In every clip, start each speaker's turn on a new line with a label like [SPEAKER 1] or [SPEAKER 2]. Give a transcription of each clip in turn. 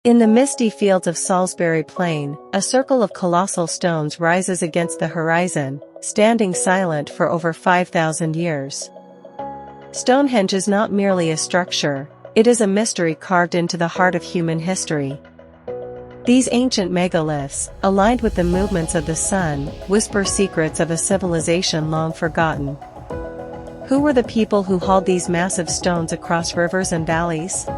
[SPEAKER 1] In the misty fields of Salisbury Plain, a circle of colossal stones rises against the horizon, standing silent for over 5,000 years. Stonehenge is not merely a structure, it is a mystery carved into the heart of human history. These ancient megaliths, aligned with the movements of the sun, whisper secrets of a civilization long forgotten. Who were the people who hauled these massive stones across rivers and valleys?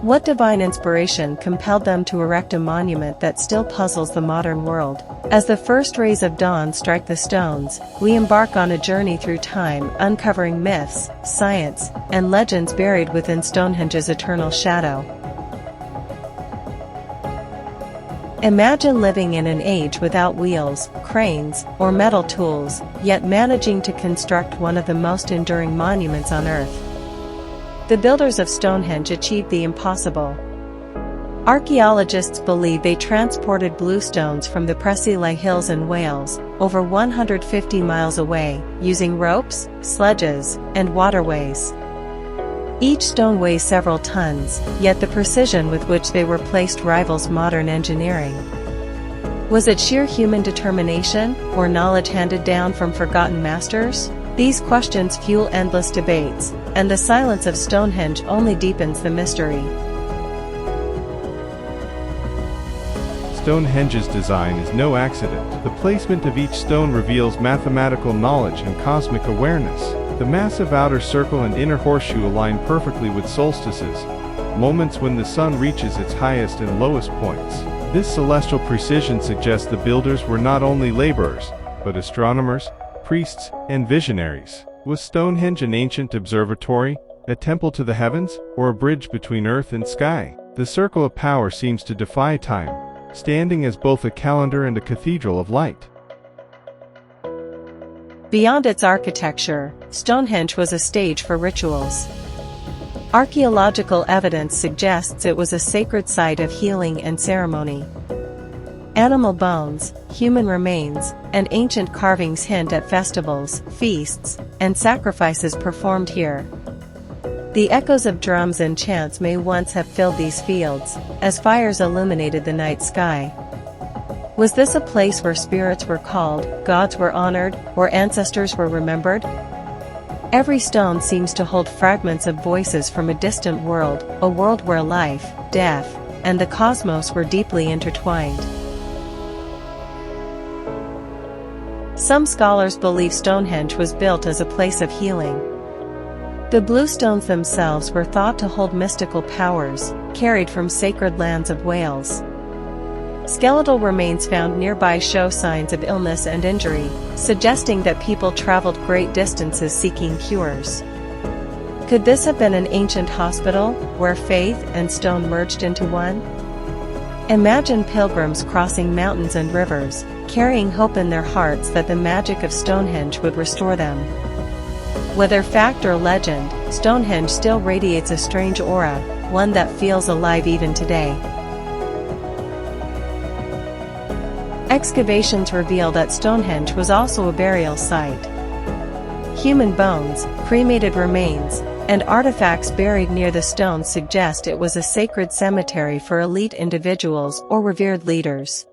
[SPEAKER 1] What divine inspiration compelled them to erect a monument that still puzzles the modern world? As the first rays of dawn strike the stones, we embark on a journey through time, uncovering myths, science, and legends buried within Stonehenge's eternal shadow. Imagine living in an age without wheels, cranes, or metal tools, yet managing to construct one of the most enduring monuments on Earth. The builders of Stonehenge achieved the impossible. Archaeologists believe they transported bluestones from the Preseli Hills in Wales, over 150 miles away, using ropes, sledges, and waterways. Each stone weighs several tons, yet the precision with which they were placed rivals modern engineering. Was it sheer human determination, or knowledge handed down from forgotten masters? These questions fuel endless debates, and the silence of Stonehenge only deepens the mystery.
[SPEAKER 2] Stonehenge's design is no accident. The placement of each stone reveals mathematical knowledge and cosmic awareness. The massive outer circle and inner horseshoe align perfectly with solstices, moments when the sun reaches its highest and lowest points. This celestial precision suggests the builders were not only laborers, but astronomers, priests, and visionaries. Was Stonehenge an ancient observatory, a temple to the heavens, or a bridge between earth and sky? The circle of power seems to defy time, standing as both a calendar and a cathedral of light.
[SPEAKER 1] Beyond its architecture, Stonehenge was a stage for rituals. Archaeological evidence suggests it was a sacred site of healing and ceremony. Animal bones, human remains, and ancient carvings hint at festivals, feasts, and sacrifices performed here. The echoes of drums and chants may once have filled these fields, as fires illuminated the night sky. Was this a place where spirits were called, gods were honored, or ancestors were remembered? Every stone seems to hold fragments of voices from a distant world, a world where life, death, and the cosmos were deeply intertwined. Some scholars believe Stonehenge was built as a place of healing. The bluestones themselves were thought to hold mystical powers, carried from sacred lands of Wales. Skeletal remains found nearby show signs of illness and injury, suggesting that people traveled great distances seeking cures. Could this have been an ancient hospital, where faith and stone merged into one? Imagine pilgrims crossing mountains and rivers, carrying hope in their hearts that the magic of Stonehenge would restore them. Whether fact or legend, Stonehenge still radiates a strange aura, one that feels alive even today. Excavations reveal that Stonehenge was also a burial site. Human bones, cremated remains, and artifacts buried near the stones suggest it was a sacred cemetery for elite individuals or revered leaders.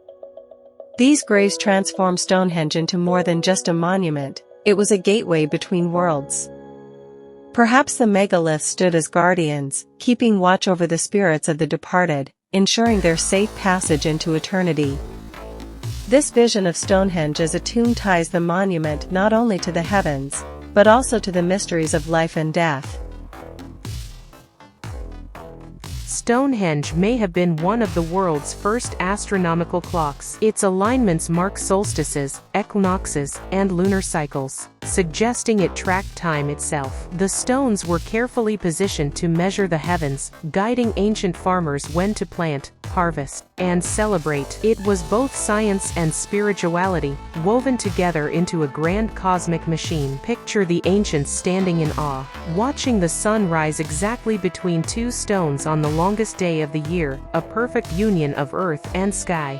[SPEAKER 1] These graves transform Stonehenge into more than just a monument, it was a gateway between worlds. Perhaps the megaliths stood as guardians, keeping watch over the spirits of the departed, ensuring their safe passage into eternity. This vision of Stonehenge as a tomb ties the monument not only to the heavens, but also to the mysteries of life and death.
[SPEAKER 3] Stonehenge may have been one of the world's first astronomical clocks. Its alignments mark solstices, equinoxes, and lunar cycles, suggesting it tracked time itself. The stones were carefully positioned to measure the heavens, guiding ancient farmers when to plant, harvest, and celebrate. It was both science and spirituality, woven together into a grand cosmic machine. Picture the ancients standing in awe, watching the sun rise exactly between two stones on the longest day of the year, a perfect union of earth and sky.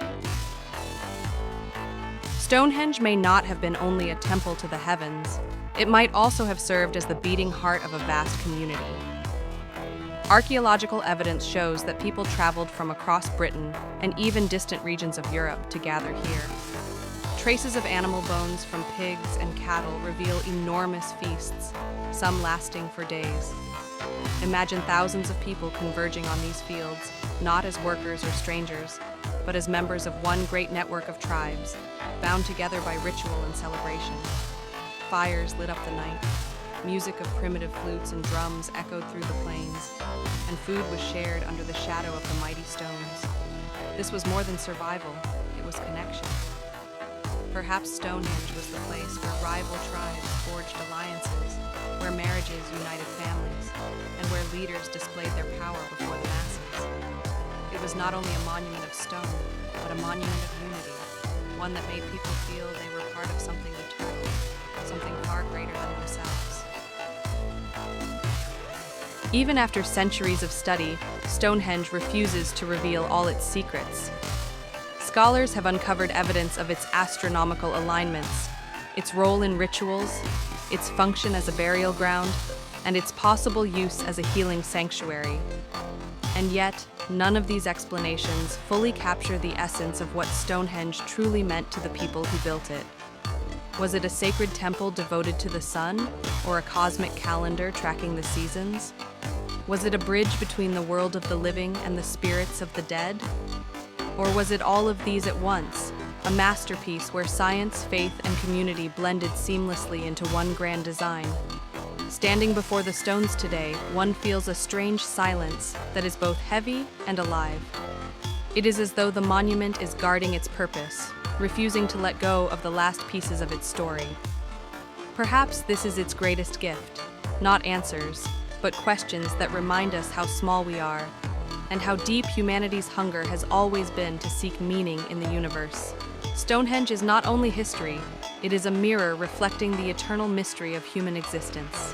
[SPEAKER 4] Stonehenge may not have been only a temple to the heavens. It might also have served as the beating heart of a vast community. Archaeological evidence shows that people traveled from across Britain and even distant regions of Europe to gather here. Traces of animal bones from pigs and cattle reveal enormous feasts, some lasting for days. Imagine thousands of people converging on these fields, not as workers or strangers, but as members of one great network of tribes, bound together by ritual and celebration. Fires lit up the night, music of primitive flutes and drums echoed through the plains, and food was shared under the shadow of the mighty stones. This was more than survival, it was connection. Perhaps Stonehenge was the place where rival tribes forged alliances, where marriages united families, and where leaders displayed their power before the masses. It was not only a monument of stone, but a monument of unity, one that made people feel they were part of something eternal, something far greater than themselves. Even after centuries of study, Stonehenge refuses to reveal all its secrets. Scholars have uncovered evidence of its astronomical alignments, its role in rituals, its function as a burial ground, and its possible use as a healing sanctuary. And yet, none of these explanations fully capture the essence of what Stonehenge truly meant to the people who built it. Was it a sacred temple devoted to the sun, or a cosmic calendar tracking the seasons? Was it a bridge between the world of the living and the spirits of the dead? Or was it all of these at once, a masterpiece where science, faith, and community blended seamlessly into one grand design? Standing before the stones today, one feels a strange silence that is both heavy and alive. It is as though the monument is guarding its purpose, refusing to let go of the last pieces of its story. Perhaps this is its greatest gift, not answers, but questions that remind us how small we are, and how deep humanity's hunger has always been to seek meaning in the universe. Stonehenge is not only history, it is a mirror reflecting the eternal mystery of human existence.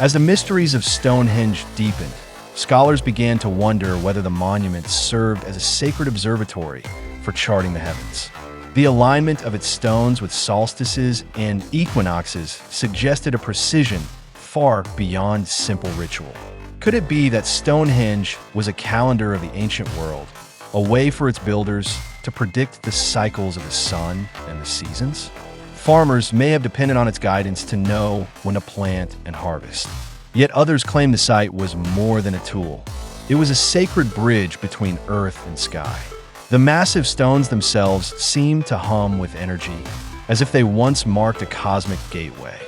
[SPEAKER 5] As the mysteries of Stonehenge deepened, scholars began to wonder whether the monument served as a sacred observatory for charting the heavens. The alignment of its stones with solstices and equinoxes suggested a precision far beyond simple ritual. Could it be that Stonehenge was a calendar of the ancient world, a way for its builders to predict the cycles of the sun and the seasons? Farmers may have depended on its guidance to know when to plant and harvest. Yet others claim the site was more than a tool. It was a sacred bridge between earth and sky. The massive stones themselves seemed to hum with energy, as if they once marked a cosmic gateway.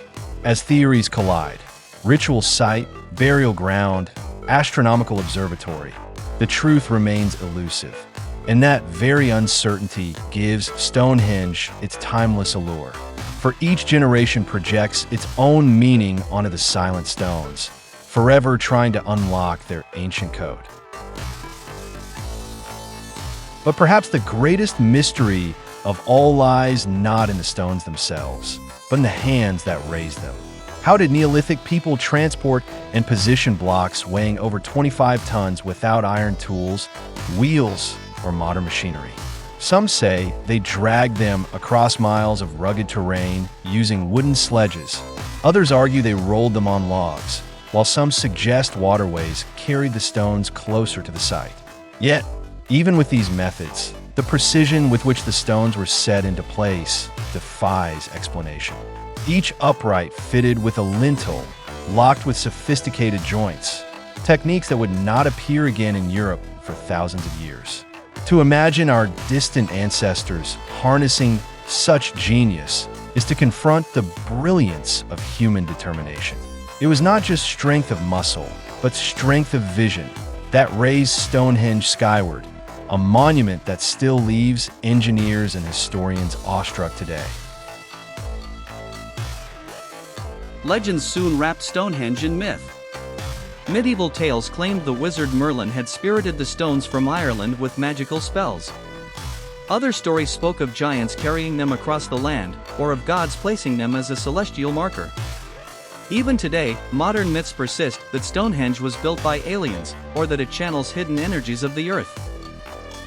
[SPEAKER 5] As theories collide, ritual site, burial ground, astronomical observatory, the truth remains elusive. And that very uncertainty gives Stonehenge its timeless allure. For each generation projects its own meaning onto the silent stones, forever trying to unlock their ancient code. But perhaps the greatest mystery of all lies not in the stones themselves, but in the hands that raised them. How did Neolithic people transport and position blocks weighing over 25 tons without iron tools, wheels, or modern machinery? Some say they dragged them across miles of rugged terrain using wooden sledges. Others argue they rolled them on logs, while some suggest waterways carried the stones closer to the site. Yet, even with these methods, the precision with which the stones were set into place defies explanation. Each upright fitted with a lintel, locked with sophisticated joints, techniques that would not appear again in Europe for thousands of years. To imagine our distant ancestors harnessing such genius is to confront the brilliance of human determination. It was not just strength of muscle, but strength of vision that raised Stonehenge skyward, a monument that still leaves engineers and historians awestruck today.
[SPEAKER 6] Legends soon wrapped Stonehenge in myth. Medieval tales claimed the wizard Merlin had spirited the stones from Ireland with magical spells. Other stories spoke of giants carrying them across the land, or of gods placing them as a celestial marker. Even today, modern myths persist that Stonehenge was built by aliens, or that it channels hidden energies of the earth.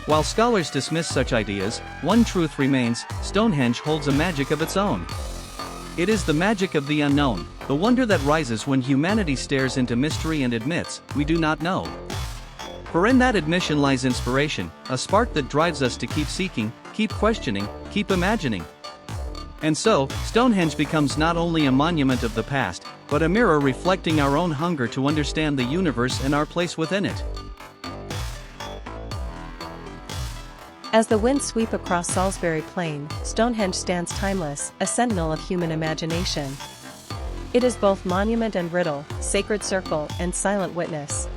[SPEAKER 6] While scholars dismiss such ideas, one truth remains: Stonehenge holds a magic of its own. It is the magic of the unknown, The wonder that rises when humanity stares into mystery and admits, we do not know. For in that admission lies inspiration, a spark that drives us to keep seeking, keep questioning, keep imagining. And so, Stonehenge becomes not only a monument of the past, but a mirror reflecting our own hunger to understand the universe and our place within it.
[SPEAKER 1] As the winds sweep across Salisbury Plain, Stonehenge stands timeless, a sentinel of human imagination. It is both monument and riddle, sacred circle and silent witness.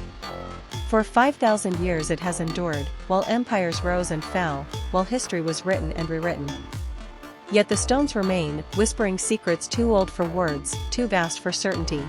[SPEAKER 1] For 5,000 years it has endured, while empires rose and fell, while history was written and rewritten. Yet the stones remain, whispering secrets too old for words, too vast for certainty.